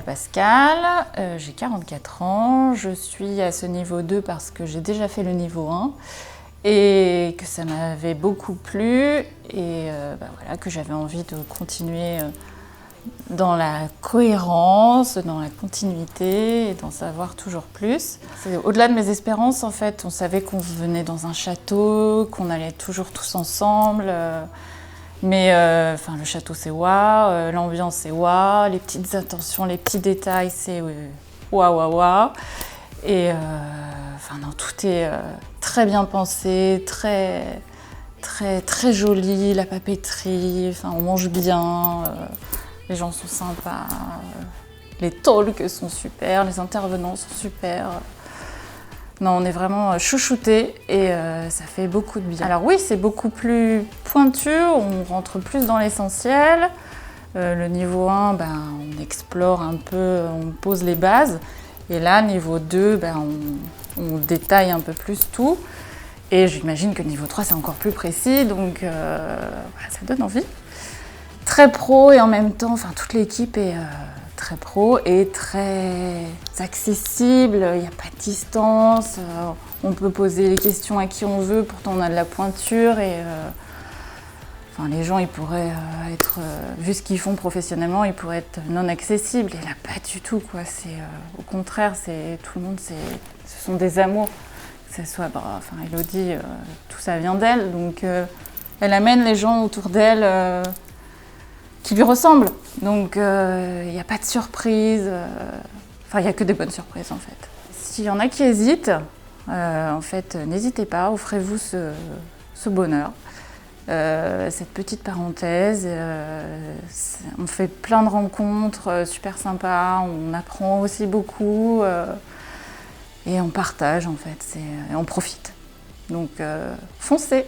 Pascal, j'ai 44 ans, je suis à ce niveau 2 parce que j'ai déjà fait le niveau 1 et que ça m'avait beaucoup plu et voilà, que j'avais envie de continuer dans la cohérence, dans la continuité et d'en savoir toujours plus. C'est au-delà de mes espérances en fait, on savait qu'on venait dans un château, qu'on allait toujours tous ensemble. Mais le château c'est waouh, l'ambiance c'est waouh, les petites attentions, les petits détails c'est waouh waouh waouh. Et non, tout est très bien pensé, très très très joli, la papeterie, on mange bien, les gens sont sympas, les talks sont super, les intervenants sont super. Non, on est vraiment chouchoutés et ça fait beaucoup de bien. Alors oui, c'est beaucoup plus pointu, on rentre plus dans l'essentiel. Le niveau 1, on explore un peu, on pose les bases. Et là, niveau 2, on détaille un peu plus tout. Et j'imagine que niveau 3, c'est encore plus précis, donc ça donne envie. Très pro et en même temps, toute l'équipe est très pro et très accessible, il n'y a pas de distance, on peut poser les questions à qui on veut, pourtant on a de la pointure et les gens ils pourraient être, vu ce qu'ils font professionnellement, ils pourraient être non accessibles et là pas du tout quoi, c'est au contraire, c'est tout le monde, ce sont des amours, que ce soit Elodie, tout ça vient d'elle, donc elle amène les gens autour d'elle qui lui ressemblent. Donc il n'y a pas de surprise, il n'y a que des bonnes surprises en fait. S'il y en a qui hésitent, n'hésitez pas, offrez-vous ce bonheur. Cette petite parenthèse, on fait plein de rencontres super sympas, on apprend aussi beaucoup et on partage en fait, et on profite. Donc foncez!